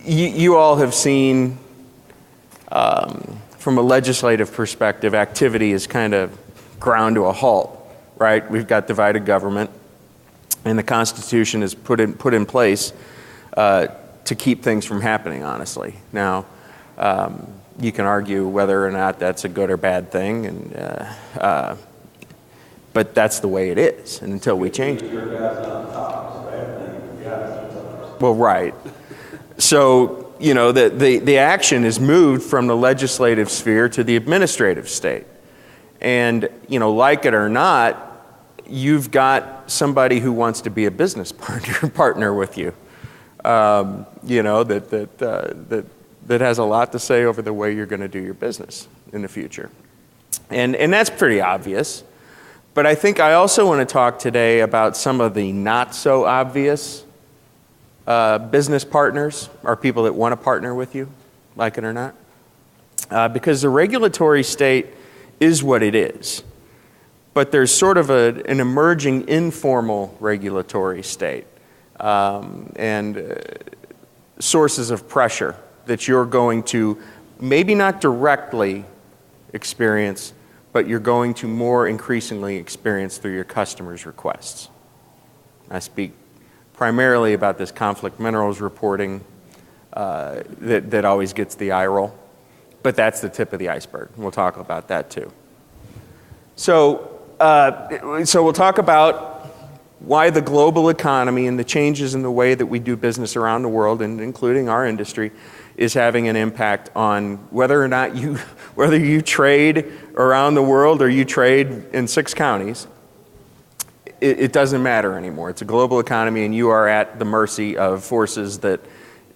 you all have seen, from a legislative perspective, activity is kind of ground to a halt, right? We've got divided government, and the Constitution is put in place to keep things from happening, honestly. Now, you can argue whether or not that's a good or bad thing, and but that's the way it is, and until we change it. Well, right. So, you know, the action is moved from the legislative sphere to the administrative state. And, you know, like it or not, you've got somebody who wants to be a business partner with you, you know, that has a lot to say over the way you're going to do your business in the future. And that's pretty obvious. But I think I also want to talk today about some of the not so obvious business partners, or people that want to partner with you, like it or not. Because the regulatory state is what it is. But there's sort of an emerging informal regulatory state and sources of pressure that you're going to maybe not directly experience, but you're going to more increasingly experience through your customers' requests. I speak primarily about this conflict minerals reporting that always gets the eye roll, but that's the tip of the iceberg. We'll talk about that too. So we'll talk about why the global economy and the changes in the way that we do business around the world, and including our industry, is having an impact on whether or not whether you trade around the world or you trade in 6 counties. It doesn't matter anymore. It's a global economy, and you are at the mercy of forces that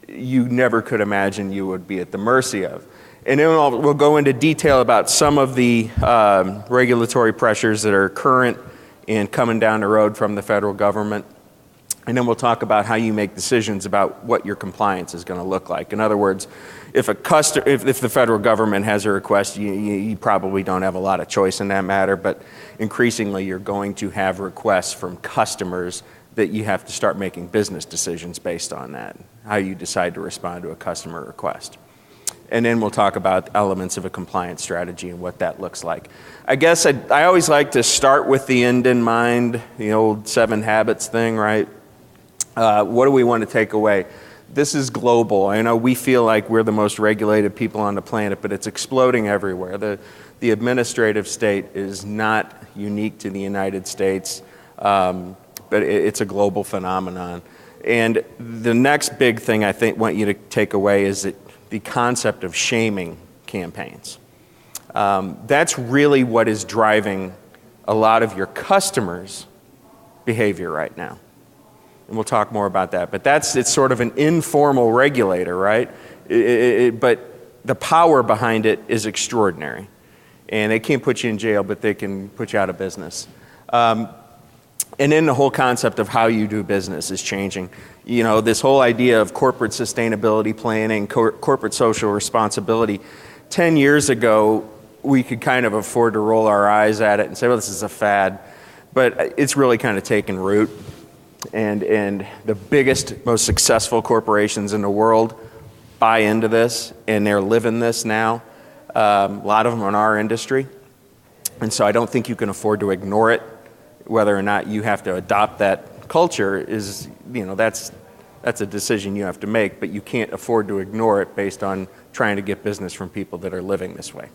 you never could imagine you would be at the mercy of. And then we'll go into detail about some of the regulatory pressures that are current and coming down the road from the federal government. And then we'll talk about how you make decisions about what your compliance is going to look like. In other words, if the federal government has a request, you probably don't have a lot of choice in that matter, but increasingly you're going to have requests from customers that you have to start making business decisions based on that, how you decide to respond to a customer request. And then we'll talk about elements of a compliance strategy and what that looks like. I guess I always like to start with the end in mind, the old 7 habits thing, right? What do we want to take away? This is global. I know we feel like we're the most regulated people on the planet, but it's exploding everywhere. The administrative state is not unique to the United States, but it's a global phenomenon. And the next big thing I want you to take away is that the concept of shaming campaigns. That's really what is driving a lot of your customers' behavior right now. And we'll talk more about that. But it's sort of an informal regulator, right? But the power behind it is extraordinary. And they can't put you in jail, but they can put you out of business. And then the whole concept of how you do business is changing. You know, this whole idea of corporate sustainability planning, corporate social responsibility. 10 years ago, we could kind of afford to roll our eyes at it and say, well, this is a fad. But it's really kind of taken root. And the biggest, most successful corporations in the world buy into this, and they're living this now. A lot of them in our industry. And so I don't think you can afford to ignore it. Whether or not you have to adopt that culture is, you know, that's a decision you have to make, but you can't afford to ignore it based on trying to get business from people that are living this way.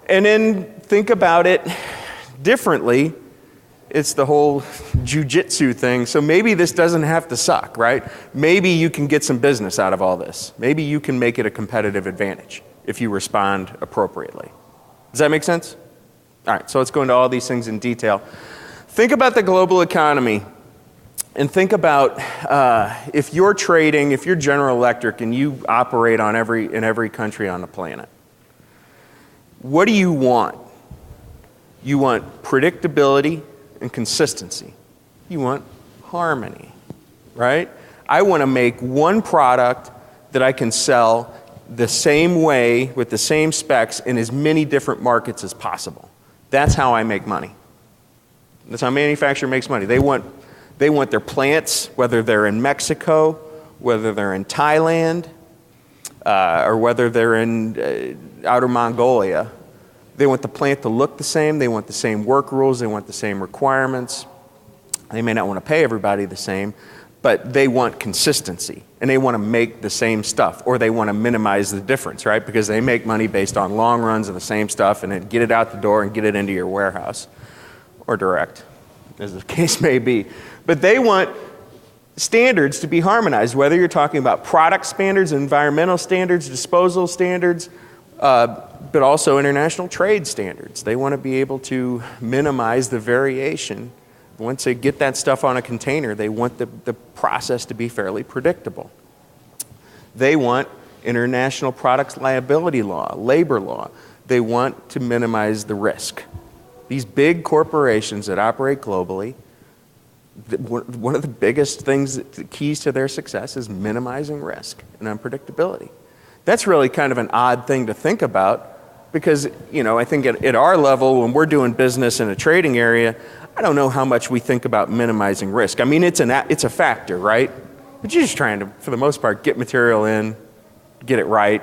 And then think about it differently. It's the whole jujitsu thing. So maybe this doesn't have to suck, right? Maybe you can get some business out of all this. Maybe you can make it a competitive advantage if you respond appropriately. Does that make sense? All right, so let's go into all these things in detail. Think about the global economy and think about if you're trading, if you're General Electric and you operate in every country on the planet, what do you want? You want predictability and consistency. You want harmony, right? I want to make one product that I can sell the same way with the same specs in as many different markets as possible. That's how I make money. That's how a manufacturer makes money. They want their plants, whether they're in Mexico whether they're in Thailand or whether they're in outer Mongolia. They want the plant to look the same, they want the same work rules, they want the same requirements. They may not want to pay everybody the same, but they want consistency, and they want to make the same stuff, or they want to minimize the difference, right? Because they make money based on long runs of the same stuff and then get it out the door and get it into your warehouse, or direct, as the case may be. But they want standards to be harmonized, whether you're talking about product standards, environmental standards, disposal standards, but also international trade standards. They want to be able to minimize the variation. Once they get that stuff on a container, they want the process to be fairly predictable. They want international products liability law, labor law. They want to minimize the risk. These big corporations that operate globally, one of the biggest things, the keys to their success is minimizing risk and unpredictability. That's really kind of an odd thing to think about because, you know, I think at our level, when we're doing business in a trading area, I don't know how much we think about minimizing risk. I mean, it's a factor, right? But you're just trying to, for the most part, get material in, get it right,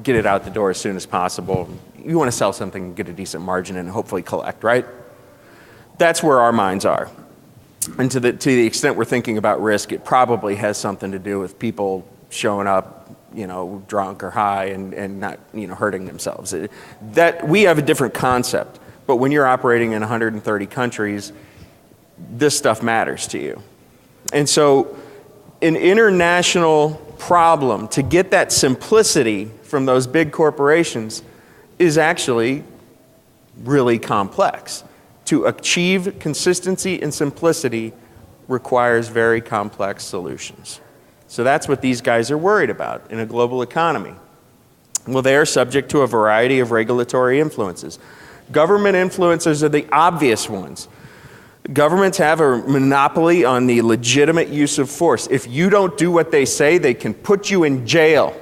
get it out the door as soon as possible. You want to sell something and get a decent margin and hopefully collect, right? That's where our minds are. And to the extent we're thinking about risk, it probably has something to do with people showing up, you know, drunk or high and not, you know, hurting themselves. That we have a different concept. But when you're operating in 130 countries, this stuff matters to you. And so an international problem to get that simplicity from those big corporations is actually really complex. To achieve consistency and simplicity requires very complex solutions. So that's what these guys are worried about in a global economy. Well, they are subject to a variety of regulatory influences. Government influences are the obvious ones. Governments have a monopoly on the legitimate use of force. If you don't do what they say, they can put you in jail.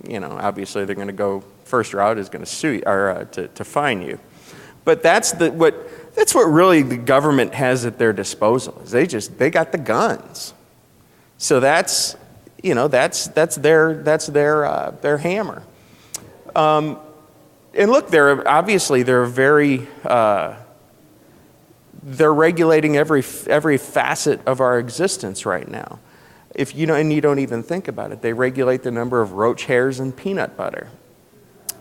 You know, obviously they're going to go, first route is going to sue you, or to fine you. But that's what really the government has at their disposal. Is they got the guns. So that's, you know, that's their hammer. And look, they're regulating every facet of our existence right now. If you know, and you don't even think about it, they regulate the number of roach hairs in peanut butter.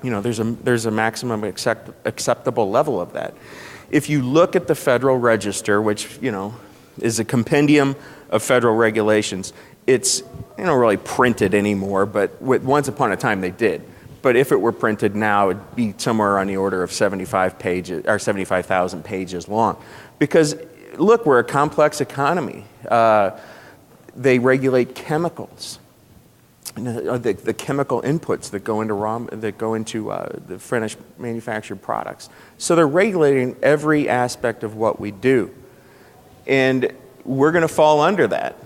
You know, there's a maximum acceptable level of that. If you look at the Federal Register, which, you know, is a compendium of federal regulations, it's, you know, really printed anymore, but once upon a time they did. But if it were printed now, it'd be somewhere on the order of 75 pages or 75,000 pages long. Because look, we're a complex economy. They regulate chemicals. The chemical inputs that go into the finished manufactured products. So they're regulating every aspect of what we do, and we're going to fall under that.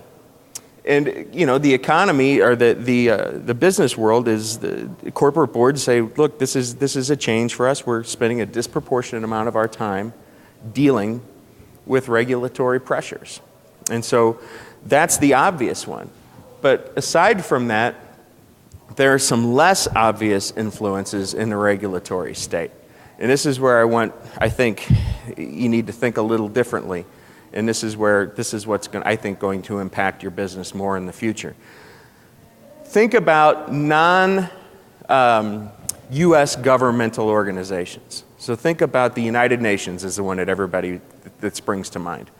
And you know, the economy or the business world is the corporate boards say, look, this is a change for us. We're spending a disproportionate amount of our time dealing with regulatory pressures, and so that's the obvious one. But aside from that, there are some less obvious influences in the regulatory state. And this is where I think you need to think a little differently. And this is what's going to impact your business more in the future. Think about non-US governmental organizations. So think about the United Nations as the one that springs to mind.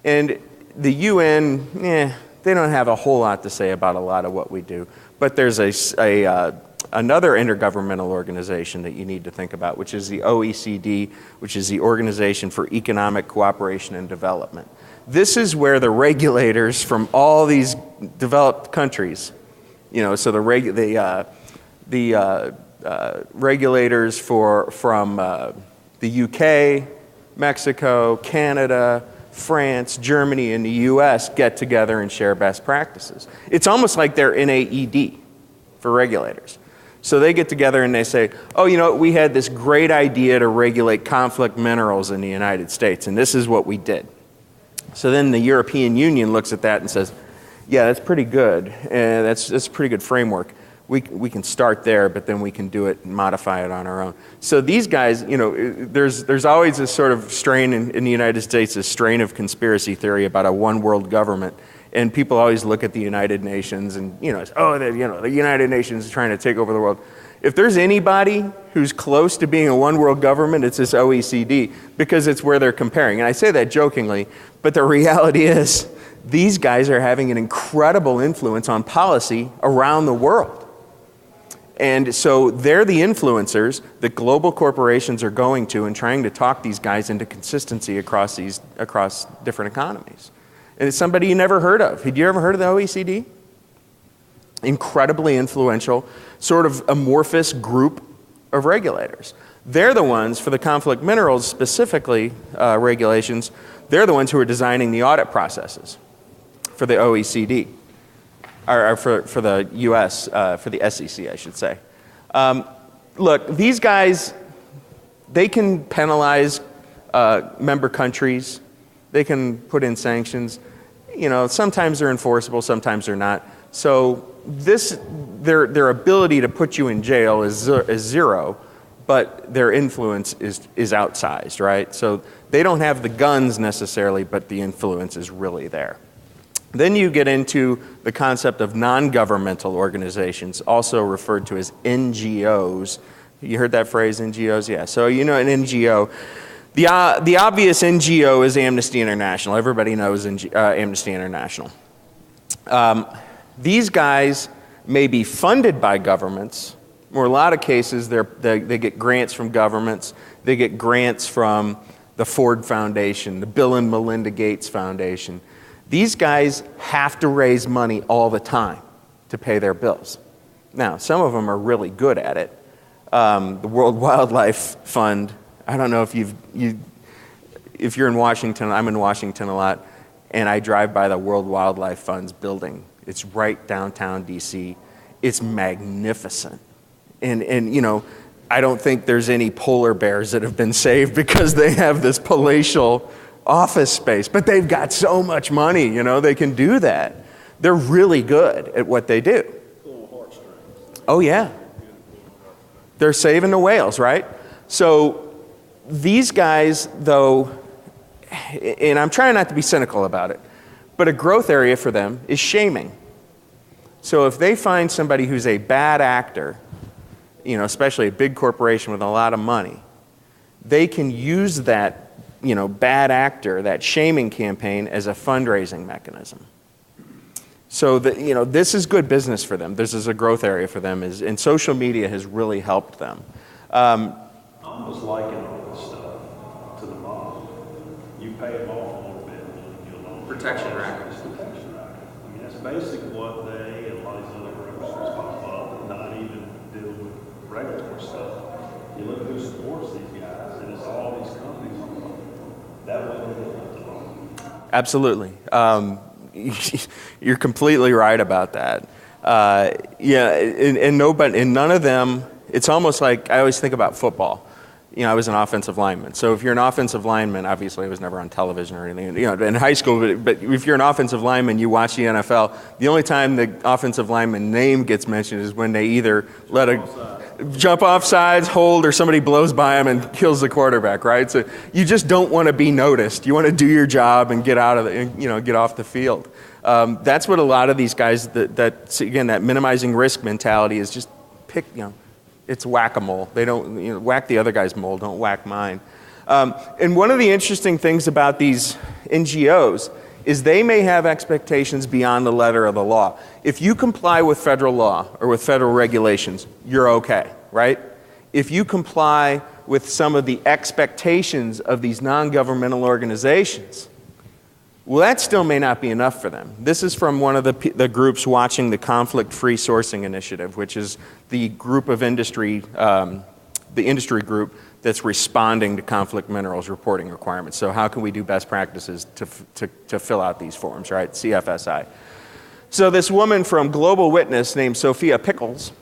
And the UN, they don't have a whole lot to say about a lot of what we do. But there's another intergovernmental organization that you need to think about, which is the OECD, which is the Organization for Economic Cooperation and Development. This is where the regulators from all these developed countries, you know, so the regulators from the UK, Mexico, Canada, France, Germany, and the US get together and share best practices. It's almost like they're NAED for regulators. So they get together and they say, oh, you know, we had this great idea to regulate conflict minerals in the United States, and this is what we did. So then the European Union looks at that and says, Yeah, that's pretty good. That's a pretty good framework. We can start there, but then we can do it and modify it on our own. So these guys, you know, there's always this sort of strain in the United States, this strain of conspiracy theory about a one world government. And people always look at the United Nations and, you know, the United Nations is trying to take over the world. If there's anybody who's close to being a one world government, it's this OECD, because it's where they're comparing. And I say that jokingly, but the reality is these guys are having an incredible influence on policy around the world. And so they're the influencers that global corporations are going to and trying to talk these guys into consistency across different economies. And it's somebody you never heard of. Had you ever heard of the OECD? Incredibly influential, sort of amorphous group of regulators. They're the ones, for the conflict minerals specifically regulations, they're the ones who are designing the audit processes for the OECD. Or for the US, for the SEC, I should say. Look, these guys, they can penalize member countries. They can put in sanctions. You know, sometimes they're enforceable, sometimes they're not. So their ability to put you in jail is zero, but their influence is outsized, right? So they don't have the guns necessarily, but the influence is really there. Then you get into the concept of non-governmental organizations, also referred to as NGOs. You heard that phrase, NGOs? Yeah. So you know an NGO. The obvious NGO is Amnesty International. Everybody knows Amnesty International. These guys may be funded by governments, or in a lot of cases they get grants from governments. They get grants from the Ford Foundation, the Bill and Melinda Gates Foundation. These guys have to raise money all the time to pay their bills. Now, some of them are really good at it. The World Wildlife Fund, I don't know if if you're in Washington, I'm in Washington a lot, and I drive by the World Wildlife Fund's building. It's right downtown DC. It's magnificent. And you know, I don't think there's any polar bears that have been saved because they have this palatial office space, but they've got so much money, you know, they can do that. They're really good at what they do. Oh yeah. They're saving the whales, right? So these guys, though, and I'm trying not to be cynical about it, but a growth area for them is shaming. So if they find somebody who's a bad actor, you know, especially a big corporation with a lot of money, they can use that, you know, bad actor, that shaming campaign as a fundraising mechanism. So that, you know, this is good business for them. This is a growth area for them, and social media has really helped them. Almost liken all this stuff to the mob. You pay them off a little bit and you'll know. Protection rackets. Protection rackets. I mean, that's basically what they and a lot of these other groups pop up, not even dealing with regulatory stuff. You look at who supports these guys, and it's all these companies. That way they don't have to vote. Absolutely. You're completely right about that. Yeah, and none of them, it's almost like, I always think about football. You know, I was an offensive lineman. So if you're an offensive lineman, obviously I was never on television or anything, you know, in high school, but if you're an offensive lineman, you watch the NFL, the only time the offensive lineman name gets mentioned is when they either let a jump off sides, hold, or somebody blows by him and kills the quarterback, right? So you just don't want to be noticed. You want to do your job and get out of the, you know, get off the field. That's what a lot of these guys, again, that minimizing risk mentality is just pick, you know, it's whack-a-mole. They don't, you know, whack the other guy's mole, don't whack mine. And one of the interesting things about these NGOs is they may have expectations beyond the letter of the law. If you comply with federal law or with federal regulations, you're okay, right? If you comply with some of the expectations of these non-governmental organizations, well, that still may not be enough for them. This is from one of the groups watching the Conflict-Free Sourcing Initiative, which is the group of industry, the industry group that's responding to conflict minerals reporting requirements. So how can we do best practices to fill out these forms, right? CFSI. So this woman from Global Witness named Sophia Pickles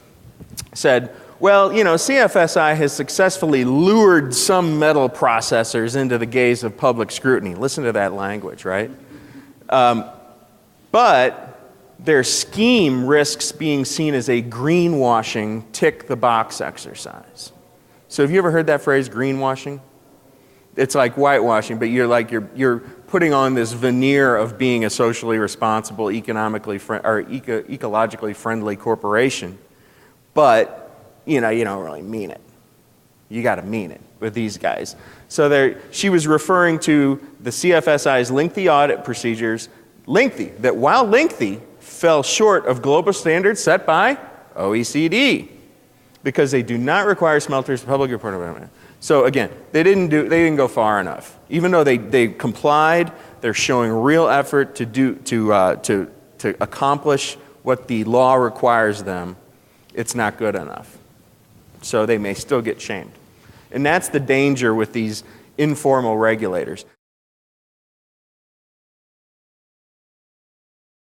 said, well, you know, CFSI has successfully lured some metal processors into the gaze of public scrutiny. Listen to that language, right? But their scheme risks being seen as a greenwashing, tick-the-box exercise. So have you ever heard that phrase, greenwashing? It's like whitewashing, but you're putting on this veneer of being a socially responsible, ecologically friendly corporation, but you don't really mean it. You got to mean it with these guys. So she was referring to the CFSI's lengthy audit procedures, that while lengthy, fell short of global standards set by OECD because they do not require smelters to public report about it. So again, they didn't go far enough. Even though they complied, they're showing real effort to accomplish what the law requires them. It's not good enough. So they may still get shamed. And that's the danger with these informal regulators.